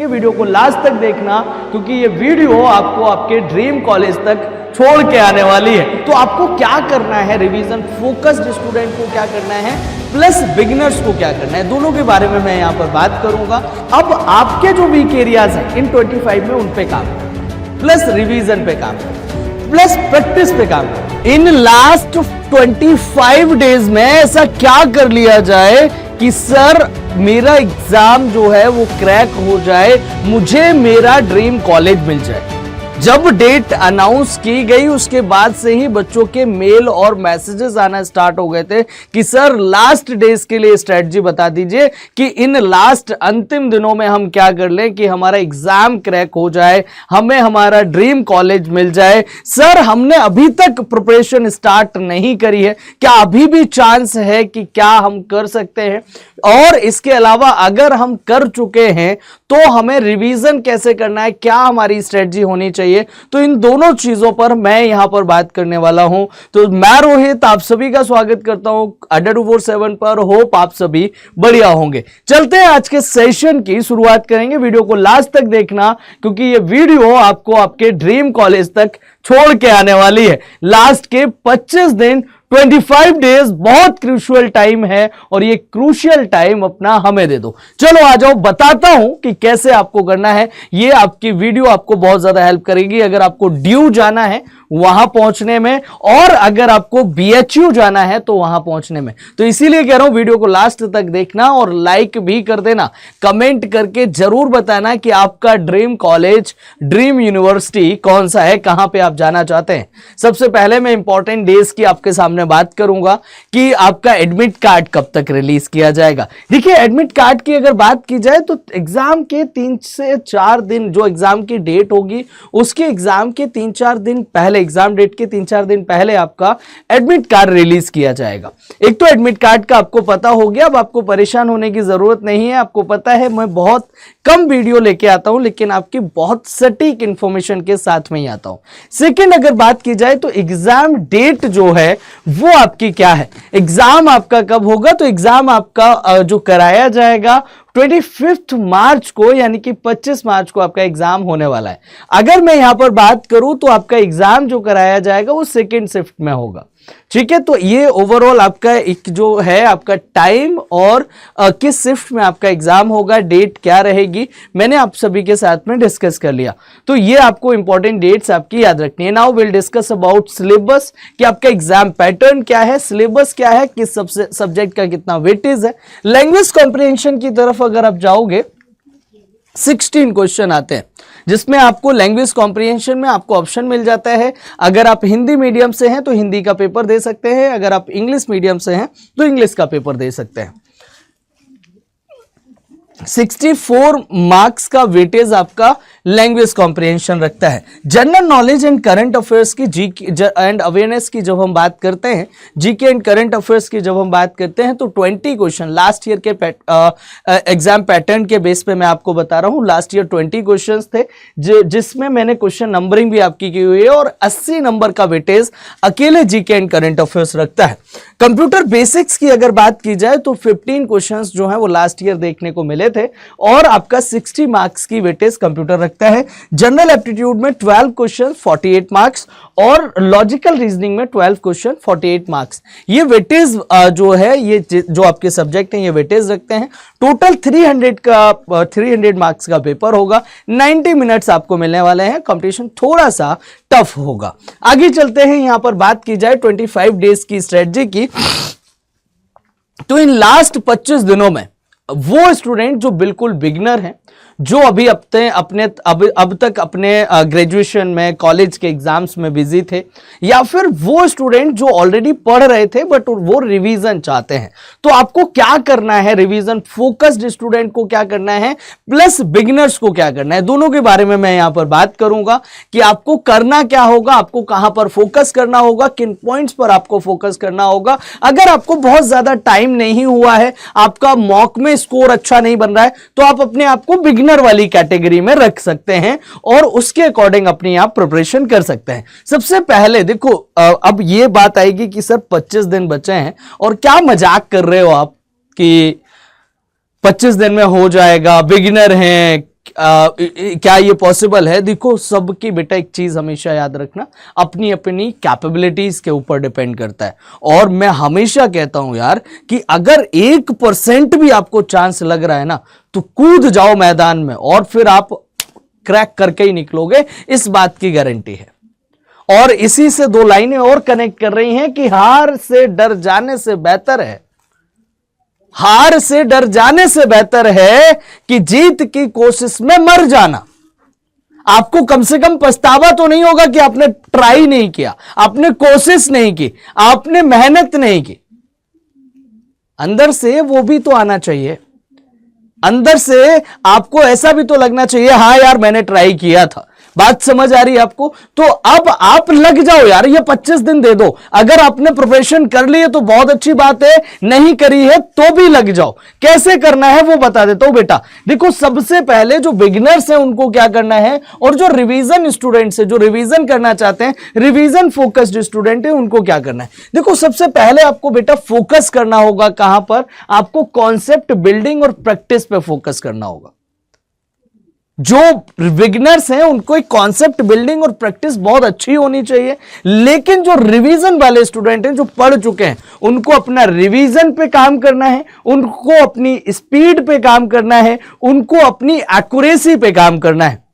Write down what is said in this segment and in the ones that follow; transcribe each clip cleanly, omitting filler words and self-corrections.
करेंगे, वीडियो को लास्ट तक देखना क्योंकि ये वीडियो आपको आपके ड्रीम कॉलेज तक छोड़ के आने वाली है। तो आपको क्या करना है, रिवीजन फोकस्ड स्टूडेंट को क्या करना है, प्लस बिगिनर्स को क्या करना है, दोनों के बारे में मैं यहां पर बात करूंगा। अब आपके जो वीक एरियाज हैं इन 25 में उन पे काम करें, प्लस रिवीजन पे काम करें, प्लस प्रैक्टिस पे काम करें। इन लास्ट 25 डेज में ऐसा क्या कर लिया जाए कि सर मेरा एग्जाम जो है वो क्रैक हो जाए, मुझे मेरा ड्रीम कॉलेज मिल जाए। जब डेट अनाउंस की गई उसके बाद से ही बच्चों के मेल और मैसेजेस आना स्टार्ट हो गए थे कि सर लास्ट डेज के लिए स्ट्रेटजी बता दीजिए कि इन लास्ट अंतिम दिनों में हम क्या कर लें कि हमारा एग्जाम क्रैक हो जाए, हमें हमारा ड्रीम कॉलेज मिल जाए। सर हमने अभी तक प्रिपरेशन स्टार्ट नहीं करी है, क्या अभी भी चांस है कि क्या हम कर सकते हैं, और इसके अलावा अगर हम कर चुके हैं तो हमें रिवीजन कैसे करना है, क्या हमारी स्ट्रेटजी होनी चाहिए। तो इन दोनों चीजों पर मैं यहां पर बात करने वाला हूं। तो मैं रोहित आप सभी का स्वागत करता हूं अड्डा 247 पर। होप आप सभी बढ़िया होंगे। चलते हैं आज के सेशन की शुरुआत करेंगे, वीडियो को लास्ट तक देखना क्योंकि ये वीडियो आपको आपके ड्रीम कॉलेज तक छोड़ के आने वाली है। लास्ट के 25 दिन 25 डेज बहुत क्रूशियल टाइम है और ये क्रूशियल टाइम अपना हमें दे दो। चलो आ जाओ, बताता हूं कि कैसे आपको करना है। ये आपकी वीडियो आपको बहुत ज्यादा हेल्प करेगी अगर आपको ड्यू जाना है वहां पहुंचने में, और अगर आपको बीएचयू जाना है तो वहां पहुंचने में। तो इसीलिए कह रहा हूं वीडियो को लास्ट तक देखना और लाइक भी कर देना, कमेंट करके जरूर बताना कि आपका ड्रीम कॉलेज, ड्रीम यूनिवर्सिटी कौन सा है, कहां पे आप जाना चाहते हैं। सबसे पहले मैं इंपॉर्टेंट डेज की आपके सामने बात करूंगा कि आपका एडमिट कार्ड कब तक रिलीज किया जाएगा। देखिए एडमिट कार्ड की अगर बात की जाए तो एग्जाम के 3 से 4 दिन, जो एग्जाम की डेट होगी उसके एग्जाम के 3-4 दिन पहले, एग्जाम डेट के 3-4 दिन पहले आपका एडमिट कार्ड रिलीज किया जाएगा। एक तो एडमिट कार्ड का आपको पता हो गया, अब आपको परेशान होने की जरूरत नहीं है। आपको पता है मैं बहुत कम वीडियो लेके आता हूं लेकिन आपकी बहुत सटीक इंफॉर्मेशन के साथ में ही आता हूं। सेकंड अगर बात की जाए तो एग्जाम डेट जो है वो आपकी क्या है, एग्जाम आपका कब होगा। तो एग्जाम आपका जो कराया जाएगा 25 मार्च को, यानी कि 25 मार्च को आपका एग्जाम होने वाला है। अगर मैं यहां पर बात करूं तो आपका एग्जाम जो कराया जाएगा वो सेकेंड शिफ्ट में होगा। ठीक है, तो ये ओवरऑल आपका एक जो है आपका टाइम और किस शिफ्ट में आपका एग्जाम होगा, डेट क्या रहेगी, मैंने आप सभी के साथ में डिस्कस कर लिया। तो ये आपको इंपॉर्टेंट डेट्स आपकी याद रखनी है। Now will discuss about syllabus कि आपका एग्जाम पैटर्न क्या है, सिलेबस क्या है, किस सब्जेक्ट का कितना वेटेज है। लैंग्वेज कॉम्प्रिहेंशन की तरफ अगर आप जाओगे 16 क्वेश्चन आते हैं जिसमें आपको लैंग्वेज कॉम्प्रिहेंशन में आपको ऑप्शन मिल जाता है। अगर आप हिंदी मीडियम से हैं तो हिंदी का पेपर दे सकते हैं, अगर आप इंग्लिश मीडियम से हैं तो इंग्लिश का पेपर दे सकते हैं। 64 मार्क्स का वेटेज आपका लैंग्वेज कॉम्प्रिहेंशन रखता है। General knowledge and current affairs की जीके एंड अवेयरनेस की जब हम बात करते हैं, जीके एंड करंट अफेयर्स की जब हम बात करते हैं तो 20 क्वेश्चन लास्ट ईयर के एग्जाम पैटर्न के बेस पे मैं आपको बता रहा हूं। लास्ट ईयर 20 क्वेश्चंस थे जिसमें मैंने क्वेश्चन नंबरिंग भी आपकी की हुई है और 80 नंबर का वेटेज अकेले जीके एंड करंट अफेयर्स रखता है। कंप्यूटर बेसिक्स की अगर बात की जाए तो 15 क्वेश्चंस जो है वो लास्ट ईयर देखने को मिले थे और आपका 60 मार्क्स की वेटेज कंप्यूटर रखता है। जनरल एप्टीट्यूड में 12 क्वेश्चन 48 मार्क्स और लॉजिकल रीजनिंग में 12 क्वेश्चन 48 मार्क्स। ये वेटेज जो है, ये जो आपके सब्जेक्ट हैं ये वेटेज रखते हैं। टोटल 300 मार्क्स का पेपर होगा। 90 मिनट्स आपको मिलने वाले हैं। कंपटीशन थोड़ा सा टफ होगा। आगे चलते हैं, यहां पर बात की जाए 25 डेज की स्ट्रेटजी की। तो इन लास्ट 25 दिनों में वो स्टूडेंट जो बिल्कुल बिगिनर हैं, जो अभी अब तक अपने ग्रेजुएशन में, कॉलेज के एग्जाम्स में बिजी थे, या फिर वो स्टूडेंट जो ऑलरेडी पढ़ रहे थे बट वो रिवीजन चाहते हैं, तो आपको क्या करना है, रिवीजन फोकस्ड स्टूडेंट को क्या करना है, प्लस बिगिनर्स को क्या करना है, दोनों के बारे में मैं यहां पर बात करूंगा कि आपको करना क्या होगा, आपको कहां पर फोकस करना होगा, किन पॉइंट्स पर आपको फोकस करना होगा। अगर आपको बहुत ज्यादा टाइम नहीं हुआ है, आपका मॉक में स्कोर अच्छा नहीं बन रहा है, तो आप अपने आप को बिगिनर वाली कैटेगरी में रख सकते हैं और उसके अकॉर्डिंग अपनी आप प्रिपरेशन कर सकते हैं। सबसे पहले देखो, अब ये बात आएगी कि सर 25 दिन बचे हैं और क्या मजाक कर रहे हो आप कि 25 दिन में हो जाएगा, बिगिनर हैं, क्या ये पॉसिबल है? देखो, सबकी बेटा एक चीज हमेशा याद रखना, अपनी अपनी कैपेबिलिटीज के ऊपर डिपेंड करता है। और मैं हमेशा कहता हूं यार कि अगर 1% भी आपको चांस लग रहा है ना, तो कूद जाओ मैदान में और फिर आप क्रैक करके ही निकलोगे, इस बात की गारंटी है। और इसी से दो लाइनें और कनेक्ट कर रही हैं कि हार से डर जाने से बेहतर है, हार से डर जाने से बेहतर है कि जीत की कोशिश में मर जाना। आपको कम से कम पछतावा तो नहीं होगा कि आपने ट्राई नहीं किया, आपने कोशिश नहीं की, आपने मेहनत नहीं की। अंदर से वो भी तो आना चाहिए, अंदर से आपको ऐसा भी तो लगना चाहिए, हां यार मैंने ट्राई किया था। बात समझ आ रही है आपको? तो अब आप लग जाओ यार, ये 25 दिन दे दो। अगर आपने प्रिपरेशन कर ली है तो बहुत अच्छी बात है, नहीं करी है तो भी लग जाओ। कैसे करना है वो बता देता हूं बेटा। देखो, सबसे पहले जो बिगिनर्स हैं उनको क्या करना है, और जो रिवीजन स्टूडेंट्स है, जो रिवीजन करना चाहते हैं, रिवीजन फोकस्ड स्टूडेंट है, उनको क्या करना है? देखो, सबसे पहले आपको बेटा फोकस करना होगा कहां पर? आपको कॉन्सेप्ट बिल्डिंग और प्रैक्टिस पे फोकस करना होगा। जो बिगिनर्स हैं उनको एक कॉन्सेप्ट बिल्डिंग और प्रैक्टिस बहुत अच्छी होनी चाहिए, लेकिन जो रिवीजन वाले स्टूडेंट हैं, जो पढ़ चुके हैं, उनको अपना रिवीजन पे काम करना है, उनको अपनी स्पीड पे काम करना है, उनको अपनी एक्यूरेसी पे काम करना है।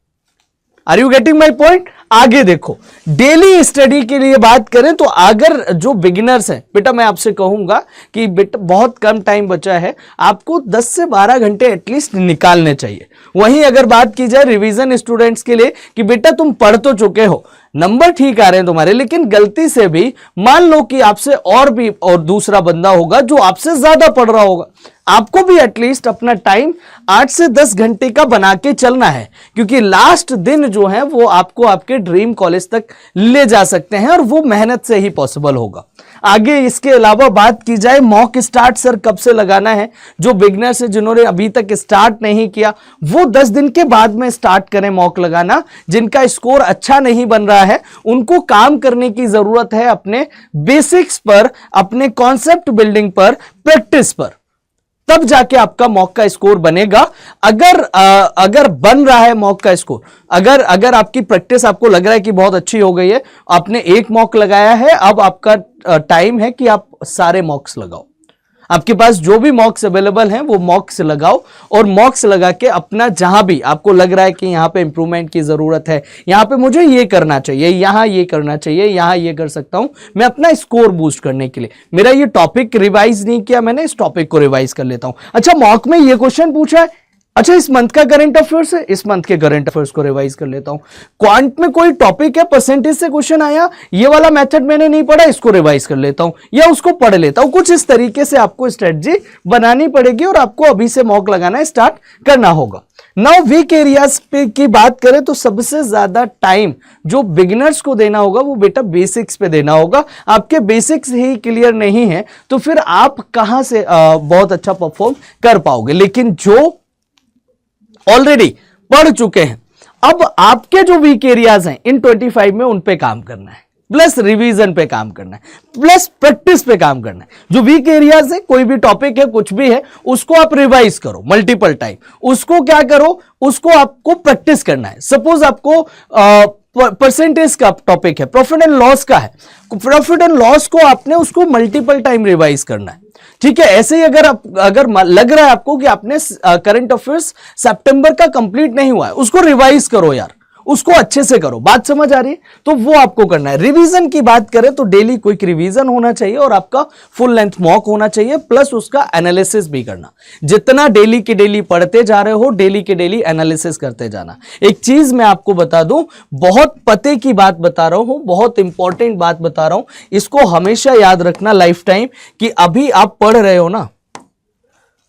Are you getting my point? आगे देखो, डेली स्टडी के लिए बात करें तो अगर जो बिगिनर्स हैं बेटा, मैं आपसे कहूंगा कि बेटा बहुत कम टाइम बचा है, आपको 10 से 12 घंटे एटलीस्ट निकालने चाहिए। वहीं अगर बात की जाए रिवीजन स्टूडेंट्स के लिए कि बेटा तुम पढ़ तो चुके हो, नंबर ठीक आ रहे हैं तुम्हारे, लेकिन गलती से भी मान लो कि आपसे और दूसरा बंदा होगा जो आपसे ज्यादा पढ़ रहा होगा, आपको भी एटलीस्ट अपना टाइम 8 से 10 घंटे का बना के चलना है, क्योंकि लास्ट दिन जो है वो आपको आपके ड्रीम कॉलेज तक ले जा सकते हैं, और वो मेहनत से ही पॉसिबल होगा। आगे इसके अलावा बात की जाए मॉक स्टार्ट सर कब से लगाना है, जो बिगनर्स है जिन्होंने अभी तक स्टार्ट नहीं किया, वो 10 दिन के बाद में स्टार्ट करें मॉक लगाना। जिनका स्कोर अच्छा नहीं बन रहा है, उनको काम करने की जरूरत है अपने बेसिक्स पर, अपने कॉन्सेप्ट बिल्डिंग पर, प्रैक्टिस पर, तब जाके आपका मॉक का स्कोर बनेगा। अगर बन रहा है मॉक का स्कोर, अगर आपकी प्रैक्टिस आपको लग रहा है कि बहुत अच्छी हो गई है, आपने एक मॉक लगाया है, अब आपका टाइम है कि आप सारे मॉक्स लगाओ। आपके पास जो भी मॉक्स अवेलेबल हैं वो मॉक्स लगाओ, और मॉक्स लगा के अपना जहां भी आपको लग रहा है कि यहां पे इंप्रूवमेंट की जरूरत है, यहां पे मुझे ये करना चाहिए, यहां ये करना चाहिए, यहां ये कर सकता हूं मैं अपना स्कोर बूस्ट करने के लिए, मेरा ये टॉपिक रिवाइज नहीं किया मैंने, इस टॉपिक को रिवाइज कर लेता हूं। अच्छा, मॉक में ये क्वेश्चन पूछा है, अच्छा इस मंथ का करंट अफेयर्स है, इस मंथ के करंट अफेयर्स को रिवाइज कर लेता हूं। क्वांट में कोई टॉपिक है, परसेंटेज से क्वेश्चन आया, ये वाला मेथड मैंने नहीं पढ़ा, इसको रिवाइज कर लेता हूं या उसको पढ़ लेता हूं। कुछ इस तरीके से आपको स्ट्रेटजी बनानी पड़ेगी और आपको अभी से मॉक लगाना स्टार्ट करना होगा। नाउ वीक एरियाज पे की बात करें तो सबसे ज्यादा टाइम जो बिगिनर्स को देना होगा वो बेटा बेसिक्स पे देना होगा। आपके बेसिक्स ही क्लियर नहीं है तो फिर आप कहां से बहुत अच्छा परफॉर्म कर पाओगे। लेकिन जो ऑलरेडी पढ़ चुके हैं, अब आपके जो वीक एरियाज हैं इन 25 में उन पे काम करना है, प्लस रिवीजन पे काम करना है, प्लस प्रैक्टिस पे काम करना है। जो वीक एरियाज है, कोई भी टॉपिक है, कुछ भी है, उसको आप रिवाइज करो मल्टीपल टाइम, उसको क्या करो, उसको आपको प्रैक्टिस करना है। सपोज आपको परसेंटेज का टॉपिक है, प्रॉफिट एंड लॉस का है, प्रॉफिट एंड लॉस को आपने उसको मल्टीपल टाइम रिवाइज करना है। ठीक है, ऐसे ही अगर लग रहा है आपको कि आपने करंट अफेयर्स सितंबर का कंप्लीट नहीं हुआ है, उसको रिवाइज करो यार, उसको अच्छे से करो। बात समझ आ रही है? तो वो आपको करना है। रिवीजन की बात करें तो डेली क्विक रिवीजन होना चाहिए और आपका फुल लेंथ मॉक होना चाहिए, प्लस उसका एनालिसिस भी करना। जितना डेली के डेली पढ़ते जा रहे हो, डेली के डेली एनालिसिस करते जाना। एक चीज मैं आपको बता दूं, बहुत पते की बात बता रहा हूं, बहुत इंपॉर्टेंट बात बता रहा हूं, इसको हमेशा याद रखना लाइफ टाइम, कि अभी आप पढ़ रहे हो ना,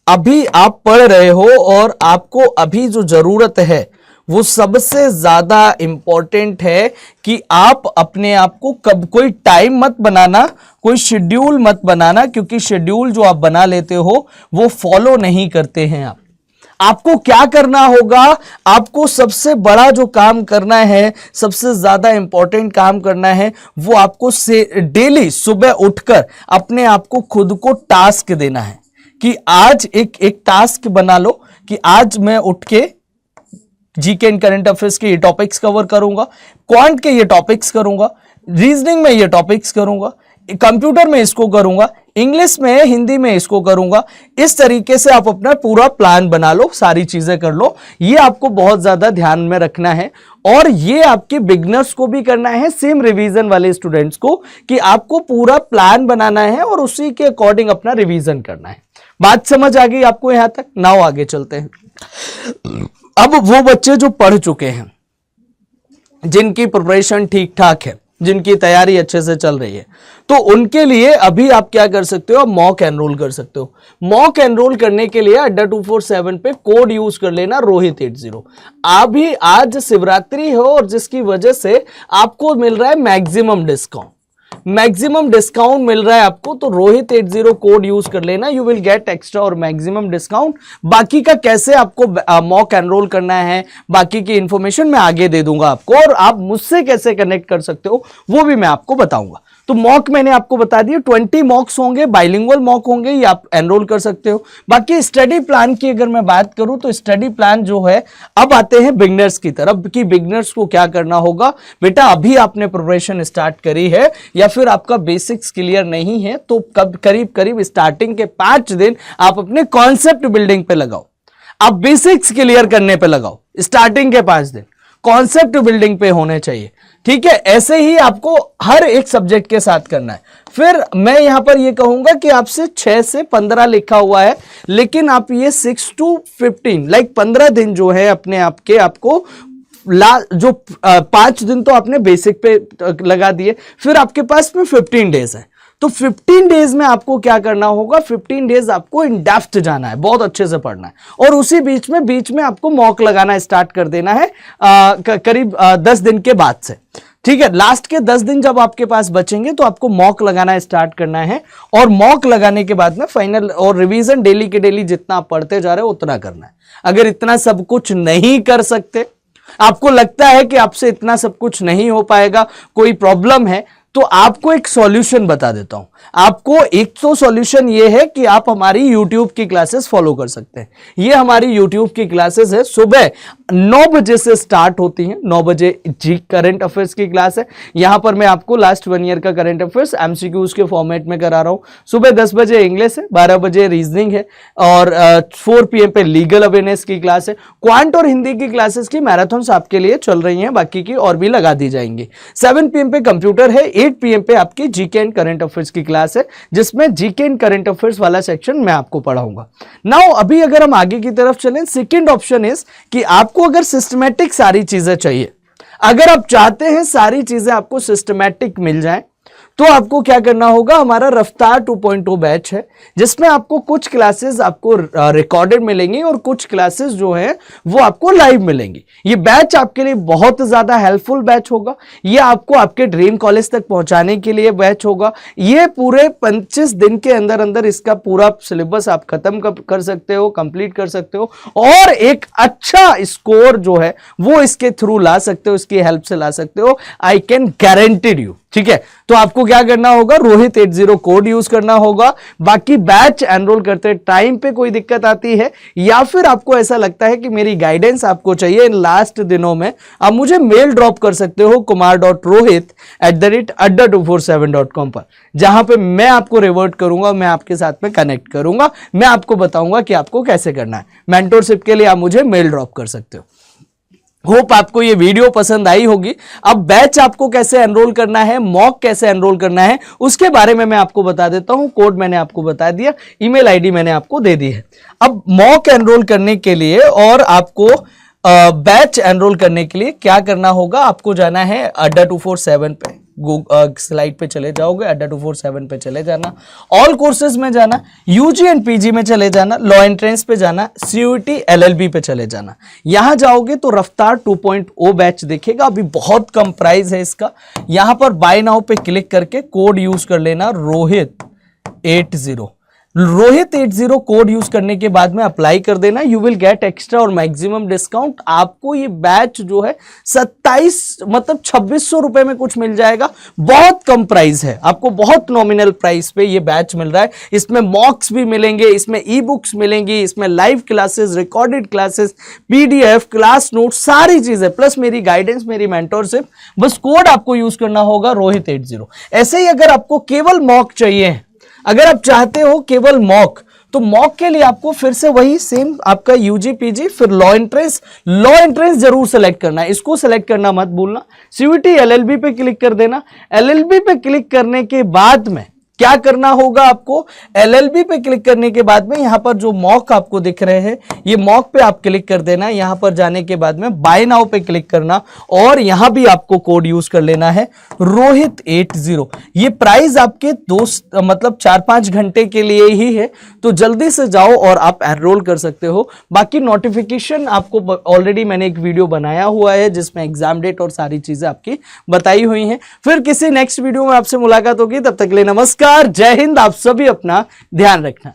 अभी आप पढ़ रहे हो और आपको अभी जो जरूरत है वो सबसे ज्यादा इंपॉर्टेंट है कि आप अपने आप को कब कोई टाइम मत बनाना, कोई शेड्यूल मत बनाना, क्योंकि शेड्यूल जो आप बना लेते हो वो फॉलो नहीं करते हैं आप। आपको क्या करना होगा, आपको सबसे बड़ा जो काम करना है, सबसे ज्यादा इंपॉर्टेंट काम करना है, वो आपको से डेली सुबह उठकर अपने आप को खुद को टास्क देना है कि आज एक टास्क बना लो कि आज मैं उठ के जीके एंड करंट अफेयर्स के ये टॉपिक्स कवर करूंगा, क्वांट के ये टॉपिक्स करूंगा, रीजनिंग में ये टॉपिक्स करूंगा, कंप्यूटर में इसको करूंगा, इंग्लिश में, हिंदी में इसको करूंगा। इस तरीके से आप अपना पूरा प्लान बना लो, सारी चीजें कर लो। ये आपको बहुत ज्यादा ध्यान में रखना है और ये आपके बिगनर्स को भी करना है, सेम रिवीजन वाले स्टूडेंट्स को, कि आपको पूरा प्लान बनाना है और उसी के अकॉर्डिंग अपना रिवीजन करना है। बात समझ आ गई आपको यहां तक? नाउ आगे चलते हैं। अब वो बच्चे जो पढ़ चुके हैं, जिनकी प्रिपरेशन ठीक ठाक है, जिनकी तैयारी अच्छे से चल रही है, तो उनके लिए अभी आप क्या कर सकते हो, मॉक एनरोल कर सकते हो। मॉक एनरोल करने के लिए अड्डा 247 पे कोड यूज कर लेना रोहित 80। अभी आज शिवरात्रि हो और जिसकी वजह से आपको मिल रहा है मैक्सिमम डिस्काउंट, मैक्सिमम डिस्काउंट मिल रहा है आपको, तो रोहित 80 कोड यूज कर लेना, यू विल गेट एक्स्ट्रा और मैक्सिमम डिस्काउंट। बाकी का कैसे आपको मॉक एनरोल करना है, बाकी की इंफॉर्मेशन मैं आगे दे दूंगा आपको, और आप मुझसे कैसे कनेक्ट कर सकते हो वो भी मैं आपको बताऊंगा। तो मॉक मैंने आपको बता दिया, 20 मॉक्स होंगे, बाइलिंगुअल मॉक होंगे, ये आप एनरोल कर सकते हो। बाकी स्टडी प्लान की अगर मैं बात करूं तो स्टडी प्लान जो है, अब आते हैं बिगनर्स की तरफ कि बिगनर्स को क्या करना होगा। बेटा अभी आपने प्रिपरेशन स्टार्ट करी है या फिर आपका बेसिक्स क्लियर नहीं है, तो करीब करीब स्टार्टिंग के 5 दिन आप अपने कॉन्सेप्ट बिल्डिंग पे लगाओ, आप बेसिक्स क्लियर करने पे लगाओ। स्टार्टिंग के 5 दिन कॉन्सेप्ट बिल्डिंग पे होने चाहिए, ठीक है। ऐसे ही आपको हर एक सब्जेक्ट के साथ करना है। फिर मैं यहां पर ये कहूंगा कि आपसे 6 से 15 लिखा हुआ है, लेकिन आप ये 6 to 15 लाइक 15 दिन जो है अपने आपके आपको जो 5 दिन तो आपने बेसिक पे लगा दिए, फिर आपके पास में 15 डेज है। तो 15 डेज में आपको क्या करना होगा, 15 डेज आपको इन डेप्थ जाना है, बहुत अच्छे से पढ़ना है, और उसी बीच में आपको मॉक लगाना स्टार्ट कर देना है करीब 10 दिन के बाद से, ठीक है। लास्ट के 10 दिन जब आपके पास बचेंगे तो आपको मॉक लगाना स्टार्ट करना है, और मॉक लगाने के बाद में फाइनल और रिवीजन डेली के डेली जितना आप पढ़ते जा रहे हो उतना करना है। अगर इतना सब कुछ नहीं कर सकते, आपको लगता है कि आपसे इतना सब कुछ नहीं हो पाएगा, कोई प्रॉब्लम है, तो आपको एक सॉल्यूशन बता देता हूं। आपको एक तो सॉल्यूशन ये है कि आप हमारी YouTube की क्लासेस फॉलो कर सकते हैं। ये हमारी YouTube की क्लासेस है, सुबह 9 बजे से स्टार्ट होती हैं। 9 बजे जी करंट अफेयर्स की क्लास है। यहां पर मैं आपको लास्ट 1 ईयर का करंट अफेयर्स MCQs के फॉर्मेट में करा रहा हूं। सुबह 10 बजे इंग्लिश है, 12 बजे रीजनिंग है, और 4 PM पे लीगल अवेयरनेस की क्लास है। क्वांट और हिंदी की क्लासेस की मैराथन्स आपके लिए चल रही हैं, बाकी की और भी लगा दी जाएंगी। 7 PM पे कंप्यूटर है, 8 PM पे आपकी जीके एंड करंट अफेयर्स की क्लास है, जिसमें जीके एंड करंट अफेयर्स वाला सेक्शन मैं आपको पढ़ाऊंगा। नाउ अभी अगर हम आगे की तरफ चलें, सेकंड ऑप्शन इज कि आपको अगर सिस्टमैटिक सारी चीजें चाहिए, अगर आप चाहते हैं सारी चीजें आपको सिस्टमैटिक मिल जाए, तो आपको क्या करना होगा, हमारा रफ्तार 2.0 बैच है, जिसमें आपको कुछ क्लासेस आपको रिकॉर्डेड मिलेंगी और कुछ क्लासेस जो है वो आपको लाइव मिलेंगी। ये बैच आपके लिए बहुत ज्यादा हेल्पफुल बैच होगा। ये आपको आपके ड्रीम कॉलेज तक पहुंचाने के लिए बैच होगा। ये पूरे 25 दिन के अंदर अंदर इसका पूरा सिलेबस आप खत्म कर सकते हो, कंप्लीट कर सकते हो, और एक अच्छा स्कोर जो है वो इसके थ्रू ला सकते हो, इसकी हेल्प से ला सकते हो। आई कैन गारंटीड यू, ठीक है। तो आपको क्या करना होगा, रोहित 80 कोड यूज करना होगा। बाकी बैच एनरोल करते टाइम पे कोई दिक्कत आती है, या फिर आपको ऐसा लगता है कि मेरी गाइडेंस आपको चाहिए इन लास्ट दिनों में, आप मुझे मेल ड्रॉप कर सकते हो kumar.rohit@adda247.com पर, जहां पे मैं आपको रिवर्ट करूंगा, मैं आपके साथ में कनेक्ट करूंगा, मैं आपको बताऊंगा कि आपको कैसे करना है। मेंटरशिप के लिए आप मुझे मेल ड्रॉप कर सकते हो। होप आपको ये वीडियो पसंद आई होगी। अब बैच आपको कैसे एनरोल करना है, मॉक कैसे एनरोल करना है, उसके बारे में मैं आपको बता देता हूं। कोड मैंने आपको बता दिया, ईमेल आईडी मैंने आपको दे दी है। अब मॉक एनरोल करने के लिए और आपको बैच एनरोल करने के लिए क्या करना होगा, आपको जाना है अड्डा 247 पे, स्लाइड पे चले जाओगे, अड्डा 247 पे चले जाना, ऑल कोर्सेज में जाना, यूजी एंड पीजी में चले जाना, लॉ एंट्रेंस पे जाना, सीयूटी LLB पे चले जाना। यहां जाओगे तो रफ्तार 2.0 बैच दिखेगा, अभी बहुत कम प्राइस है इसका। यहां पर बाय नाउ पे क्लिक करके कोड यूज कर लेना रोहित 80। रोहित 80 कोड यूज करने के बाद में अप्लाई कर देना, यू विल गेट एक्स्ट्रा और मैक्सिमम डिस्काउंट। आपको ये बैच जो है 2600 रुपए में कुछ मिल जाएगा। बहुत कम प्राइस है, आपको बहुत नॉमिनल प्राइस पे ये बैच मिल रहा है। इसमें मॉक्स भी मिलेंगे, इसमें ई बुक्स मिलेंगी, इसमें live classes, recorded classes, PDF, class note, सारी चीजें, प्लस मेरी गाइडेंस, मेरी मेंटरशिप। बस कोड आपको यूज करना होगा रोहित 80। ऐसे ही अगर आपको केवल मॉक चाहिए, अगर आप चाहते हो केवल मॉक, तो मॉक के लिए आपको फिर से वही सेम आपका यूजी पीजी, फिर लॉ एंट्रेंस जरूर सेलेक्ट करना है, इसको सेलेक्ट करना मत भूलना। सीयूईटी एलएलबी पे क्लिक कर देना। एलएलबी पे क्लिक करने के बाद में क्या करना होगा आपको, एलएलबी पे क्लिक करने के बाद में यहां पर जो मॉक आपको दिख रहे हैं, ये मॉक पे आप क्लिक कर देना। यहां पर जाने के बाद में बाय नाउ पे क्लिक करना और यहां भी आपको कोड यूज कर लेना है रोहित 80। ये प्राइस आपके 4-5 घंटे के लिए ही है, तो जल्दी से जाओ और आप एनरोल कर सकते हो। बाकी नोटिफिकेशन आपको ऑलरेडी मैंने एक वीडियो बनाया हुआ है जिसमें एग्जाम डेट और सारी चीजें आपकी बताई हुई हैं। फिर किसी नेक्स्ट वीडियो में आपसे मुलाकात होगी, तब तक के लिए नमस्कार, जय हिंद। आप सभी अपना ध्यान रखना।